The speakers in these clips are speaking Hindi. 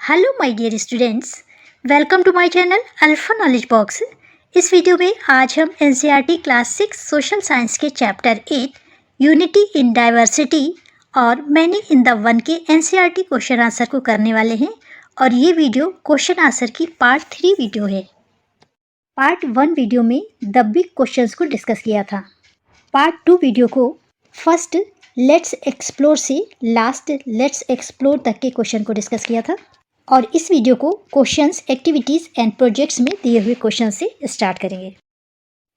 Hello my dear students, welcome to my channel alpha knowledge box. इस वीडियो में आज हम एनसीईआरटी क्लास 6 सोशल साइंस के चैप्टर 8 यूनिटी इन डाइवर्सिटी और मैनी इन द वन के एनसीईआरटी क्वेश्चन आंसर को करने वाले हैं और ये वीडियो क्वेश्चन आंसर की पार्ट 3 वीडियो है। पार्ट 1 वीडियो में द बिग क्वेश्चंस को डिस्कस किया था। पार्ट 2 वीडियो को फर्स्ट लेट्स एक्सप्लोर से लास्ट लेट्स एक्सप्लोर तक के क्वेश्चन को डिस्कस किया था और इस वीडियो को क्वेश्चंस, एक्टिविटीज़ एंड प्रोजेक्ट्स में दिए हुए क्वेश्चन से स्टार्ट करेंगे।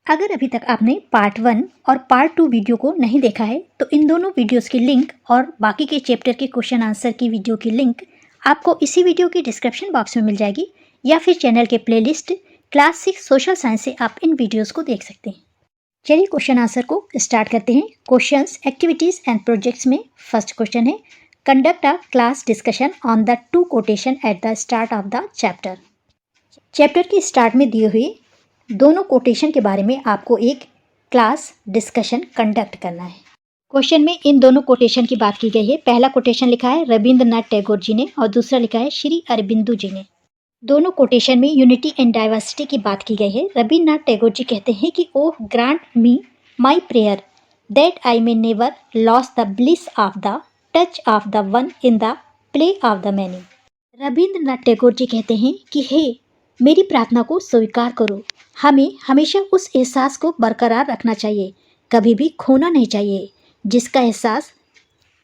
अगर अभी तक आपने पार्ट 1 और पार्ट 2 वीडियो को नहीं देखा है तो इन दोनों वीडियोस की लिंक और बाकी के चैप्टर के क्वेश्चन आंसर की वीडियो की लिंक आपको इसी वीडियो के डिस्क्रिप्शन बॉक्स में मिल जाएगी या फिर चैनल के प्लेलिस्ट क्लास 6 सोशल साइंस से आप इन वीडियोज़ को देख सकते हैं। चलिए क्वेश्चन आंसर को स्टार्ट करते हैं। क्वेश्चंस, एक्टिविटीज़ एंड प्रोजेक्ट्स में फर्स्ट क्वेश्चन है, conduct a class discussion on the two quotation at the start of the chapter. Chapter के स्टार्ट में दिए हुए दोनों कोटेशन के बारे में आपको एक क्लास डिस्कशन कंडक्ट करना है। क्वेश्चन में इन दोनों कोटेशन की बात की गई है। पहला कोटेशन लिखा है रविंद्रनाथ टैगोर जी ने और दूसरा लिखा है श्री अरबिंदो जी ने। दोनों कोटेशन में यूनिटी एंड डाइवर्सिटी की बात की गई है। रविंद्रनाथ टैगोर जी कहते हैं कि oh grant me my prayer that I may never lose the bliss of the touch of the one in the play of the many. Rabindranath Tagore ji कहते हैं कि हे मेरी प्रार्थना को स्वीकार करो, हमें हमेशा उस एहसास को बरकरार रखना चाहिए, कभी भी खोना नहीं चाहिए, जिसका एहसास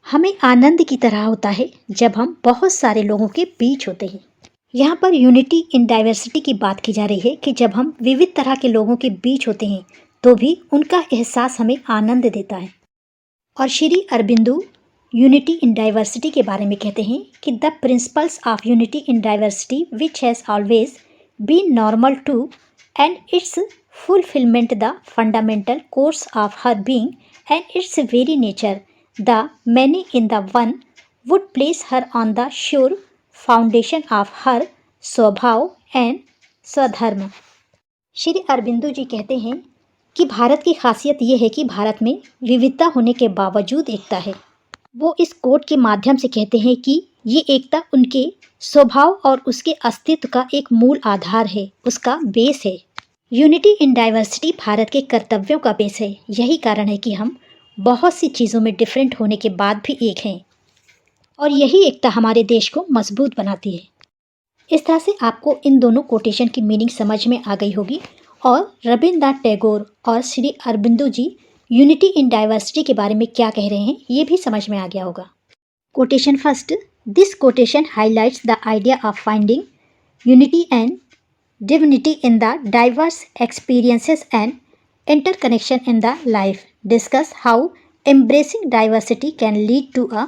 हमें आनंद की तरह होता है जब हम बहुत सारे लोगों के बीच होते हैं। यहाँ पर यूनिटी इन डाइवर्सिटी की बात की जा रही है कि जब हम विविध तरह के लोगों के बीच होते हैं तो भी उनका एहसास हमें आनंद देता है। और Shri Aurobindo unity in diversity के बारे में कहते हैं कि the principles of unity in diversity which has always been normal to and its fulfillment the fundamental course of her being and its very nature the many in the one would place her on the sure foundation of her swabhava and स्वधर्म। श्री अरबिंदो जी कहते हैं कि भारत की खासियत ये है कि भारत में विविधता होने के बावजूद एकता है। वो इस कोट के माध्यम से कहते हैं कि ये एकता उनके स्वभाव और उसके अस्तित्व का एक मूल आधार है, उसका बेस है। यूनिटी इन डाइवर्सिटी भारत के कर्तव्यों का बेस है। यही कारण है कि हम बहुत सी चीज़ों में डिफरेंट होने के बाद भी एक हैं और यही एकता हमारे देश को मजबूत बनाती है। इस तरह से आपको इन दोनों कोटेशन की मीनिंग समझ में आ गई होगी और रविंद्रनाथ टैगोर और श्री अरबिंदो जी यूनिटी इन डाइवर्सिटी के बारे में क्या कह रहे हैं ये भी समझ में आ गया होगा। Quotation first, this quotation highlights the idea of finding unity and divinity in the diverse experiences and interconnection in the life. Discuss how embracing diversity can lead to a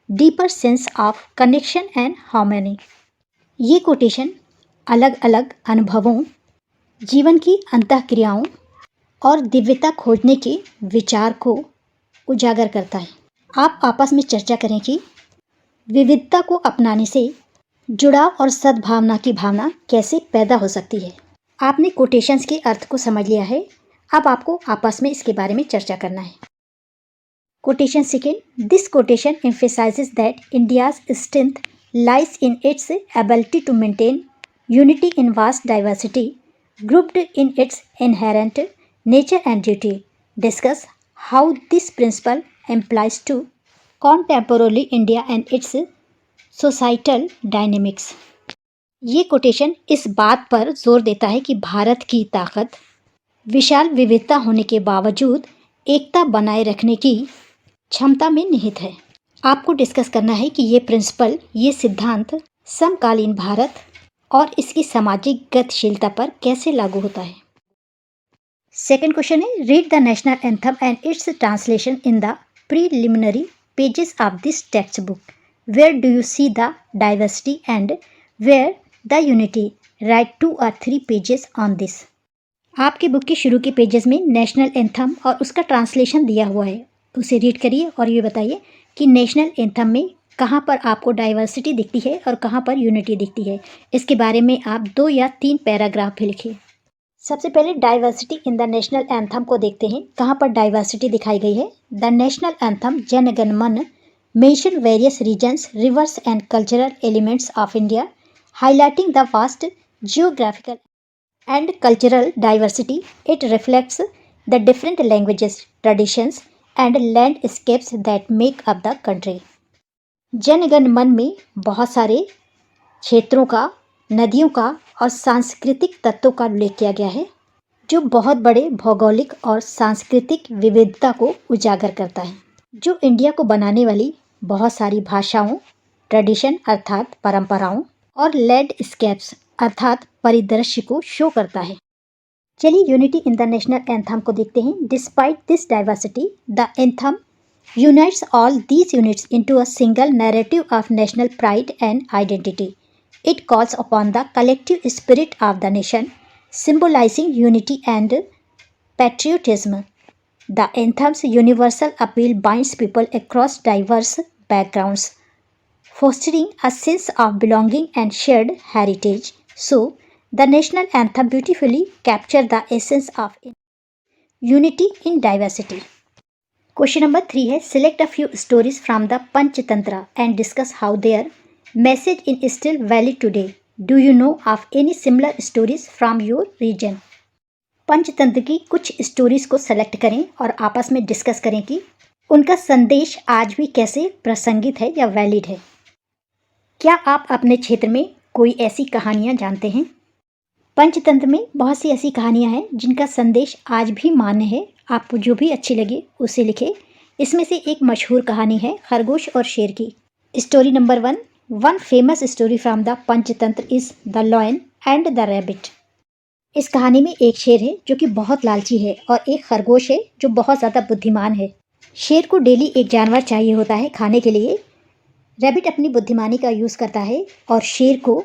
deeper sense of connection and harmony. ये कोटेशन अलग अलग अनुभवों, जीवन की अंतःक्रियाओं और दिव्यता खोजने के विचार को उजागर करता है। आप आपस में चर्चा करें कि विविधता को अपनाने से जुड़ाव और सद्भावना की भावना कैसे पैदा हो सकती है। आपने कोटेशंस के अर्थ को समझ लिया है, अब आपको आपस में इसके बारे में चर्चा करना है। Quotation second, this quotation emphasizes that India's strength lies in its ability to maintain unity in vast diversity grouped in its inherent nature and duty. Discuss how this principle applies to contemporary India and its societal dynamics. ये कोटेशन इस बात पर जोर देता है कि भारत की ताकत विशाल विविधता होने के बावजूद एकता बनाए रखने की क्षमता में निहित है। आपको डिस्कस करना है कि ये प्रिंसिपल, ये सिद्धांत समकालीन भारत और इसकी सामाजिक गतिशीलता पर कैसे लागू होता है। सेकेंड क्वेश्चन है, read the national anthem and its translation in the preliminary pages of this text book. Where do you see the diversity and where the unity? Write 2 or 3 pages on this. आपके बुक के शुरू के पेजेस में नेशनल एंथम और उसका ट्रांसलेशन दिया हुआ है, उसे रीड करिए और ये बताइए कि नेशनल एंथम में कहाँ पर आपको डाइवर्सिटी दिखती है और कहाँ पर यूनिटी दिखती है। इसके बारे में आप 2 या 3 पैराग्राफ भी लिखिए। सबसे पहले diversity in the national anthem को देखते हैं, कहाँ पर डाइवर्सिटी दिखाई गई है। The national anthem Jana Gana Mana mention various regions, rivers and cultural elements of India Highlighting the vast geographical and cultural diversity, it reflects the different languages, traditions, and landscapes that make up the country. जन गण मन में बहुत सारे क्षेत्रों का, नदियों का और सांस्कृतिक तत्वों का उल्लेख किया गया है जो बहुत बड़े भौगोलिक और सांस्कृतिक विविधता को उजागर करता है, जो इंडिया को बनाने वाली बहुत सारी भाषाओं, ट्रेडिशन अर्थात परंपराओं और लैंडस्केप्स अर्थात परिदृश्य को शो करता है। चलिए unity in the national anthem को देखते हैं। Despite this diversity, the anthem unites all these units into a single narrative of national pride and identity. It calls upon the collective spirit of the nation, symbolizing unity and patriotism. The anthem's universal appeal binds people across diverse backgrounds, fostering a sense of belonging and shared heritage. So, the national anthem beautifully captures the essence of unity in diversity. Question number 3 है, select a few stories from the Panchtantra and discuss how their message is still valid today. Do you know of any similar stories from your region? Panchatantra की कुछ स्टोरीज को सेलेक्ट करें और आपस में डिस्कस करें कि उनका संदेश आज भी कैसे प्रासंगिक है या वैलिड है। क्या आप अपने क्षेत्र में कोई ऐसी कहानियाँ जानते हैं? पंचतंत्र में बहुत सी ऐसी कहानियाँ हैं जिनका संदेश आज भी मान्य है। आपको जो भी अच्छी लगे उसे लिखें। इसमें से एक मशहूर कहानी है खरगोश और शेर की। Story number 1, one famous story from the Panchatantra is the lion and the rabbit. इस कहानी में एक शेर है जो कि बहुत लालची है और एक खरगोश है जो बहुत ज़्यादा बुद्धिमान है। शेर को डेली एक जानवर चाहिए होता है खाने के लिए। रैबिट अपनी बुद्धिमानी का यूज़ करता है और शेर को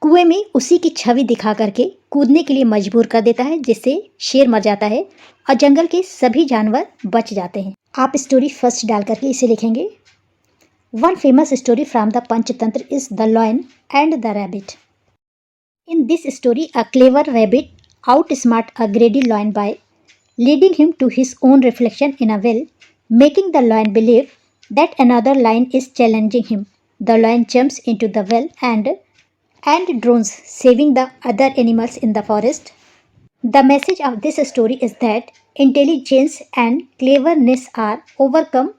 कुएं में उसी की छवि दिखा करके कूदने के लिए मजबूर कर देता है, जिससे शेर मर जाता है और जंगल के सभी जानवर बच जाते हैं। आप स्टोरी फर्स्ट डाल करके इसे लिखेंगे। One famous story from the Panchatantra is the lion and the rabbit. In this story a clever rabbit outsmart a greedy lion by leading him to his own reflection in a well, making the lion believe that another lion is challenging him. The lion jumps into the well and drones, saving the other animals in the forest. The message of this story is that intelligence and cleverness are overcome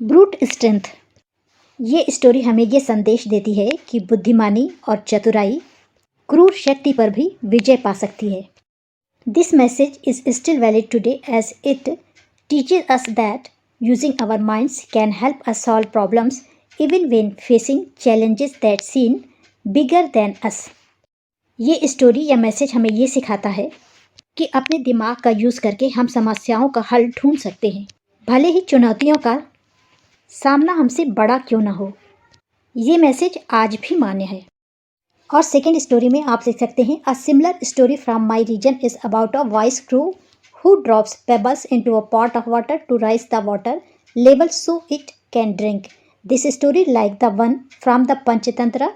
brute strength. ये स्टोरी हमें ये संदेश देती है कि बुद्धिमानी और चतुराई क्रूर शक्ति पर भी विजय पा सकती है. This message is still valid today as it teaches us that using our minds can help us solve problems even when facing challenges that seem bigger than us. ये स्टोरी या मैसेज हमें ये सिखाता है कि अपने दिमाग का यूज़ करके हम समस्याओं का हल ढूंढ सकते हैं, भले ही चुनौतियों का सामना हमसे बड़ा क्यों ना हो. ये मैसेज आज भी मान्य है. और सेकेंड स्टोरी में आप लिख सकते हैं, a similar story from my region is about a wise crow who drops pebbles into a pot of water to raise the water level so it can drink. This story like the one from the Panchatantra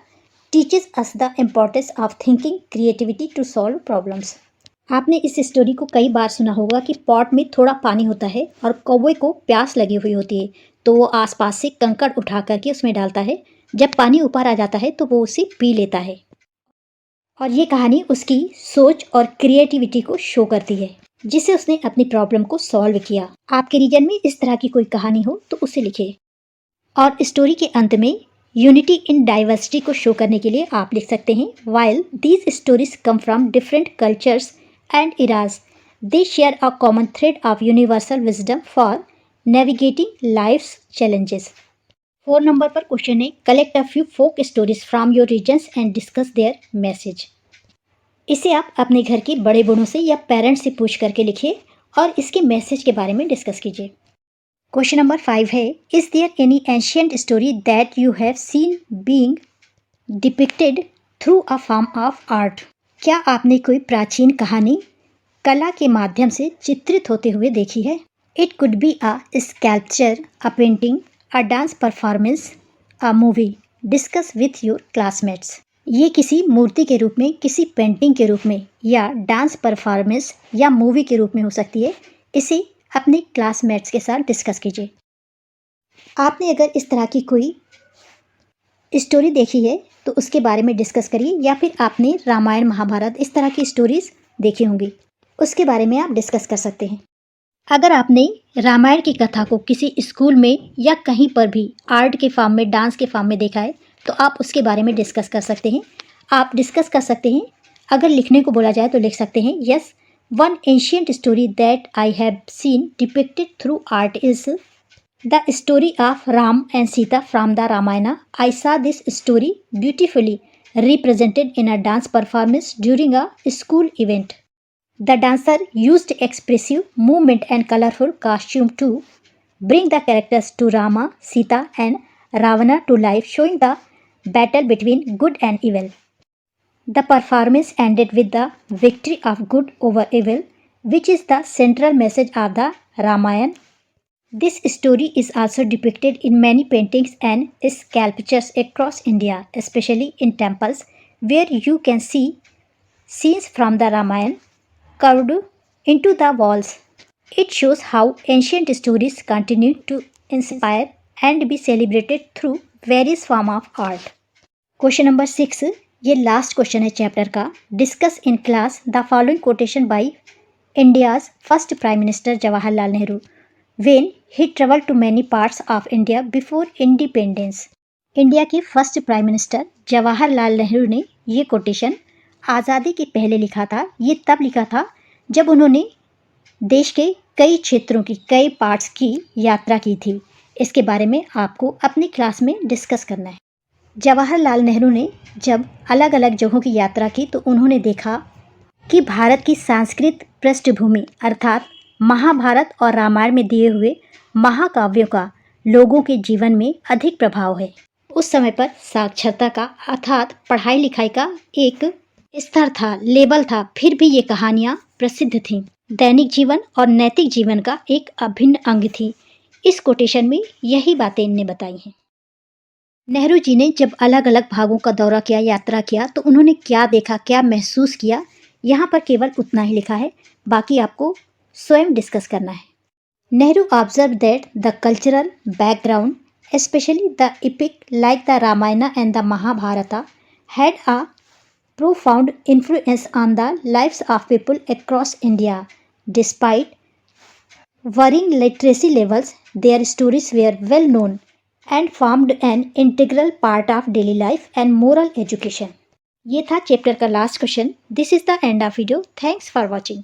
teaches us the importance of thinking creativity to solve problems. आपने इस स्टोरी को कई बार सुना होगा कि पॉट में थोड़ा पानी होता है और कौवे को प्यास लगी हुई होती है, तो वो आसपास से कंकड़ उठा करके उसमें डालता है. जब पानी ऊपर आ जाता है तो वो उसे पी लेता है. और ये कहानी उसकी सोच और क्रिएटिविटी को शो करती है, जिससे उसने अपनी प्रॉब्लम को सॉल्व किया. आपके रीजन में इस तरह की कोई कहानी हो तो उसे लिखिए. और स्टोरी के अंत में यूनिटी इन डाइवर्सिटी को शो करने के लिए आप लिख सकते हैं, while these stories come from different cultures and eras, they share a common thread of universal wisdom for navigating life's challenges. 4 नंबर पर क्वेश्चन है, collect a few folk stories from your regions and discuss their message. इसे आप अपने घर के बड़े बूढ़ों से या पेरेंट्स से पूछ करके लिखिए और इसके मैसेज के बारे में डिस्कस कीजिए. क्वेश्चन नंबर 5 है, is there any ancient story that you have seen being depicted through a form of art. क्या आपने कोई प्राचीन कहानी कला के माध्यम से चित्रित होते हुए देखी है? It could be a sculpture, a painting, a dance performance, a movie. Discuss with your classmates. ये किसी मूर्ति के रूप में, किसी पेंटिंग के रूप में या डांस परफॉर्मेंस या मूवी के रूप में हो सकती है. इसे अपने क्लासमेट्स के साथ डिस्कस कीजिए. आपने अगर इस तरह की कोई स्टोरी देखी है तो उसके बारे में डिस्कस करिए, या फिर आपने रामायण महाभारत इस तरह की स्टोरीज देखी होंगी, उसके बारे में आप डिस्कस कर सकते हैं। अगर आपने रामायण की कथा को किसी स्कूल में या कहीं पर भी आर्ट के फॉर्म में, डांस के फॉर्म में देखा है तो आप उसके बारे में डिस्कस कर सकते हैं। आप डिस्कस कर सकते हैं। अगर लिखने को बोला जाए तो लिख सकते हैं, yes, one ancient story that I have seen depicted through art is the story of Ram and Sita from the Ramayana. I saw this story beautifully represented in a dance performance during a school event. The dancer used expressive movement and colorful costume to bring the characters to Rama, Sita, and Ravana to life, showing the battle between good and evil. The performance ended with the victory of good over evil, which is the central message of the Ramayana. This story is also depicted in many paintings and sculptures across India, especially in temples, where you can see scenes from the Ramayana carved into the walls. It shows how ancient stories continue to inspire and be celebrated through various forms of art. Question number 6, ये लास्ट क्वेश्चन है चैप्टर का। Discuss in class the following quotation by India's first prime minister Jawaharlal Nehru when he travelled to many parts of India before independence. India के first prime minister Jawaharlal Nehru ने ये कोटेशन आज़ादी के पहले लिखा था। ये तब लिखा था जब उन्होंने देश के कई क्षेत्रों की, कई पार्ट्स की यात्रा की थी। इसके बारे में आपको अपनी क्लास में डिस्कस करना है। जवाहरलाल नेहरू ने जब अलग अलग जगहों की यात्रा की तो उन्होंने देखा कि भारत की सांस्कृतिक पृष्ठभूमि अर्थात महाभारत और रामायण में दिए हुए महाकाव्यों का लोगों के जीवन में अधिक प्रभाव है। उस समय पर साक्षरता का अर्थात पढ़ाई लिखाई का एक स्तर था, लेवल था, फिर भी ये कहानियाँ प्रसिद्ध थीं। दैनिक जीवन और नैतिक जीवन का एक अभिन्न अंग थी। इस कोटेशन में यही बातें इनने बताई हैं। नेहरू जी ने जब अलग अलग भागों का दौरा किया, यात्रा किया, तो उन्होंने क्या देखा, क्या महसूस किया, यहाँ पर केवल उतना ही लिखा है, बाकी आपको स्वयं डिस्कस करना है। Nehru observe that the cultural background, especially the epic like the Ramayana and the Mahabharata, had a profound influence on the lives of people across India. Despite varying literacy levels, their stories were well known and formed an integral part of daily life and moral education. ये था चैप्टर का last question. This is the end of video. Thanks for watching.